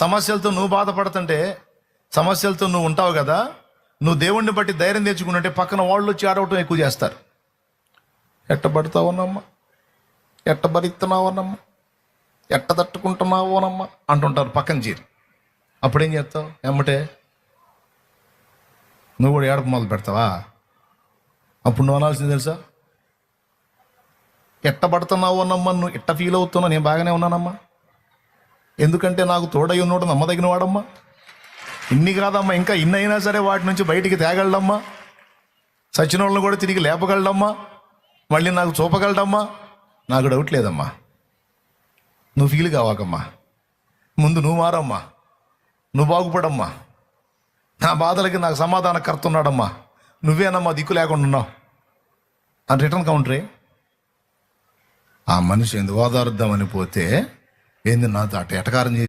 సమస్యలతో నువ్వు బాధపడుతుంటే, సమస్యలతో నువ్వు ఉంటావు కదా, నువ్వు దేవుణ్ణి బట్టి ధైర్యం తెచ్చుకుంటే పక్కన వాళ్ళు వచ్చి ఆడవటం ఎక్కువ చేస్తారు. ఎట్టబడతావునమ్మా, ఎట్ట భరిస్తున్నావునమ్మా, ఎట్ట తట్టుకుంటున్నావునమ్మా అంటుంటారు పక్కన చేరి. అప్పుడేం చేస్తావు? ఎమ్మటే నువ్వు కూడా ఏడప మొదలు పెడతావా? అప్పుడు నువ్వు అనాల్సింది తెలుసా, ఎట్ట పడుతున్నావు అన్నమ్మా, నువ్వు ఎట్ట ఫీల్ అవుతున్నావు, నేను బాగానే ఉన్నానమ్మా, ఎందుకంటే నాకు తోడై ఉన్నోడు నమ్మదగిన వాడమ్మా. ఇన్ని కాదమ్మా, ఇంకా ఇన్ని అయినా సరే వాటి నుంచి బయటికి తేగలడమ్మా, సచిన వాళ్ళని కూడా తిరిగి లేపగలడమ్మా, మళ్ళీ నాకు చూపగలడమ్మా. నాకు డౌట్ లేదమ్మా, నువ్వు ఫీల్ కావాకమ్మా, ముందు నువ్వు మారమ్మా, నువ్వు బాగుపడమ్మా. నా బాధలకి నాకు సమాధానకర్త ఉన్నాడమ్మా, నువ్వేనమ్మా దిక్కు లేకుండా ఉన్నావు అని రిటర్న్ కౌంటరే. ఆ మనిషి ఎందుకు ఓదారుద్దామని పోతే ఏంది నాతో అట ఎటకారం